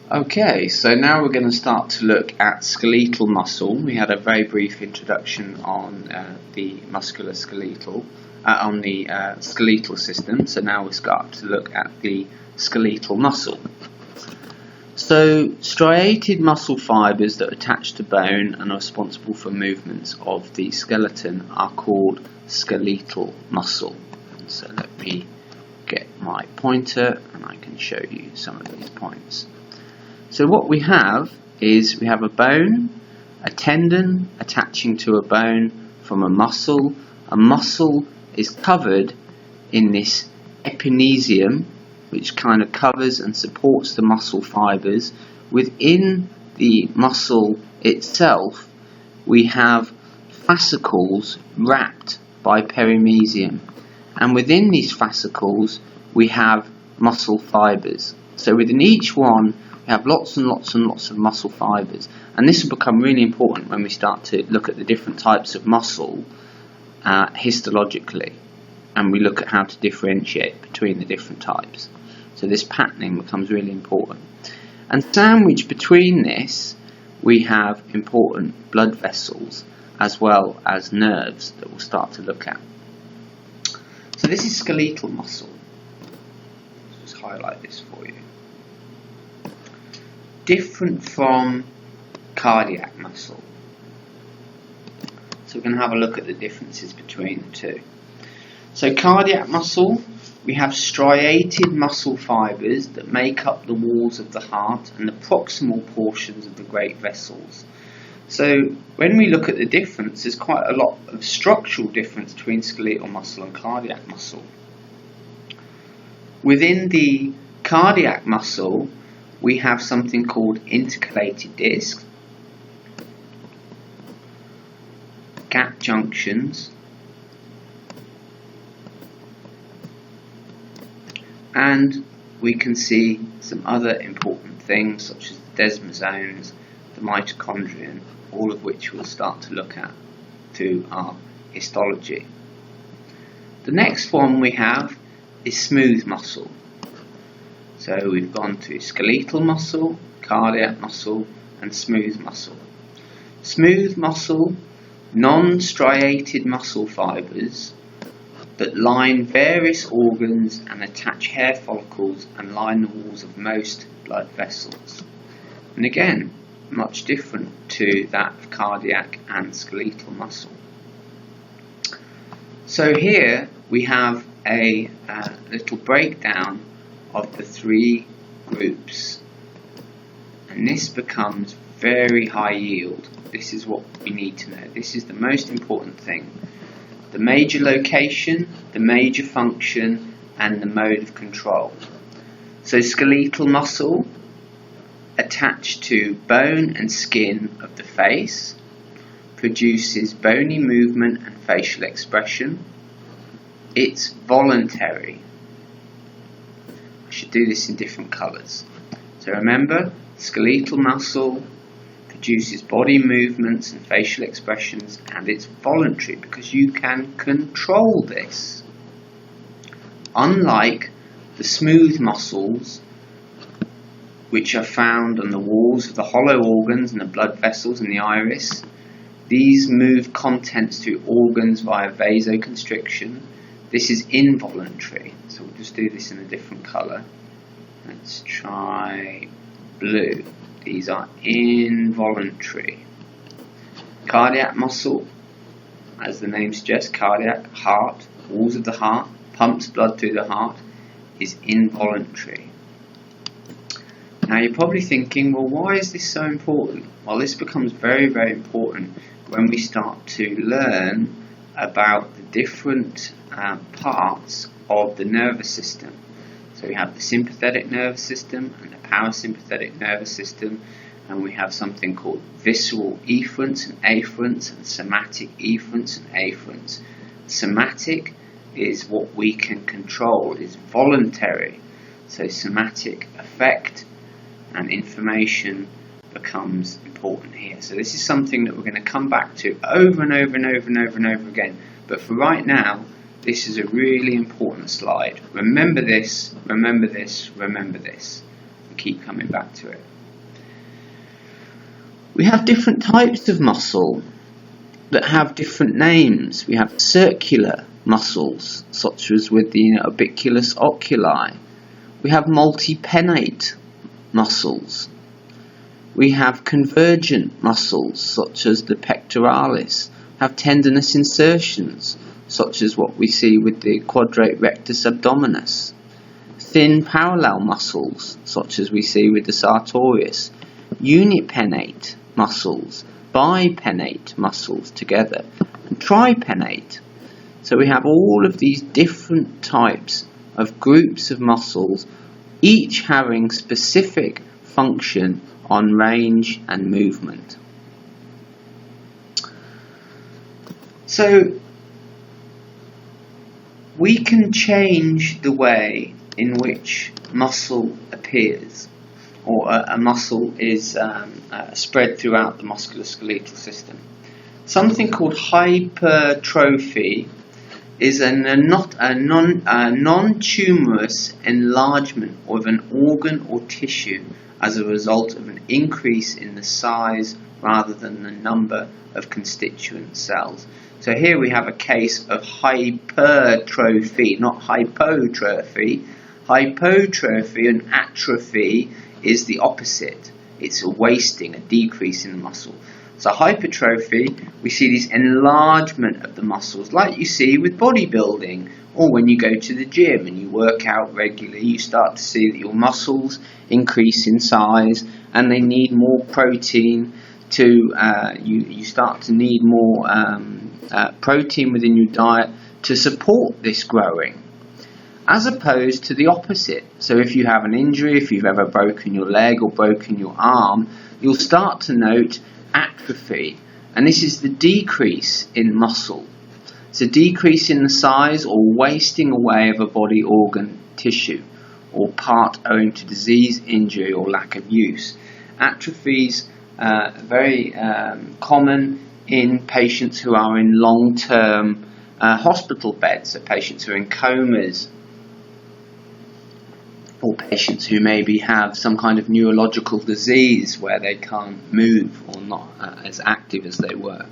Okay, so now we're going to start to look at skeletal muscle. We had a very brief introduction on the musculoskeletal, on the skeletal system. So now we start to look at the skeletal muscle. So striated muscle fibers that attach to bone and are responsible for movements of the skeleton are called skeletal muscle. So let me get my pointer and I can show you some of these points. So what we have is we have a bone, a tendon attaching to a bone from a muscle. A muscle is covered in this epinesium, which kind of covers and supports the muscle fibers. Within the muscle itself, we have fascicles wrapped by perimesium. And within these fascicles, we have muscle fibers. So within each one, we have lots and lots and lots of muscle fibers, and this will become really important when we start to look at the different types of muscle histologically, and we look at how to differentiate between the different types. So this patterning becomes really important. And sandwiched between this, we have important blood vessels as well as nerves that we'll start to look at. So this is skeletal muscle. Let's just highlight this for you. Different from cardiac muscle. So we're going to have a look at the differences between the two. So cardiac muscle, we have striated muscle fibers that make up the walls of the heart and the proximal portions of the great vessels. So when we look at the difference, there's quite a lot of structural difference between skeletal muscle and cardiac muscle. Within the cardiac muscle, we have something called intercalated discs, gap junctions, and we can see some other important things such as the desmosomes, the mitochondrion, all of which we'll start to look at through our histology. The next one we have is smooth muscle. So we've gone to skeletal muscle, cardiac muscle, and smooth muscle. Smooth muscle, non-striated muscle fibers that line various organs and attach hair follicles and line the walls of most blood vessels. And again, much different to that of cardiac and skeletal muscle. So here we have a little breakdown of the three groups, and this becomes very high yield. This is what we need to know. This is the most important thing. The major location, the major function, and the mode of control. So skeletal muscle attached to bone and skin of the face produces bony movement and facial expression. It's voluntary. I should do this in different colours. So remember, skeletal muscle produces body movements and facial expressions, and it's voluntary because you can control this. Unlike the smooth muscles, which are found on the walls of the hollow organs and the blood vessels and the iris, these move contents through organs via vasoconstriction. This is involuntary, so we'll just do this in a different colour. Let's try blue. These are involuntary. Cardiac muscle, as the name suggests, cardiac, heart, walls of the heart, pumps blood through the heart, is involuntary. Now you're probably thinking, well, why is this so important? Well, this becomes very, very important when we start to learn about the different parts of the nervous system. So we have the sympathetic nervous system and the parasympathetic nervous system, and we have something called visceral efferents and afferents and somatic efferents and afferents. Somatic is what we can control, is voluntary. So somatic effect and information becomes important here. So this is something that we're going to come back to over and over and over and over and over again. But for right now, this is a really important slide. Remember this, remember this, remember this. And keep coming back to it. We have different types of muscle that have different names. We have circular muscles, such as with the orbiculus oculi. We have multipennate muscles. We have convergent muscles, such as the pectoralis. Have tendinous insertions, such as what we see with the quadrate rectus abdominis. Thin parallel muscles, such as we see with the sartorius. Unipennate muscles, bipennate muscles together, and tripennate. So we have all of these different types of groups of muscles, each having specific function on range and movement. So we can change the way in which muscle appears, or a muscle is spread throughout the musculoskeletal system. Something called hypertrophy is a non-tumorous enlargement of an organ or tissue as a result of an increase in the size rather than the number of constituent cells. So here we have a case of hypertrophy, not hypotrophy. Hypertrophy and atrophy is the opposite. It's a wasting, a decrease in the muscle. So hypertrophy, we see this enlargement of the muscles, like you see with bodybuilding, or when you go to the gym and you work out regularly, you start to see that your muscles increase in size and they need more protein to, you start to need more protein within your diet to support this growing, as opposed to the opposite. So if you have an injury, if you've ever broken your leg or broken your arm, you'll start to note atrophy, and this is the decrease in muscle. It's a decrease in the size or wasting away of a body organ, tissue, or part owing to disease, injury, or lack of use. Atrophies are very common in patients who are in long-term hospital beds, so patients who are in comas, or patients who maybe have some kind of neurological disease where they can't move or not as active as they were.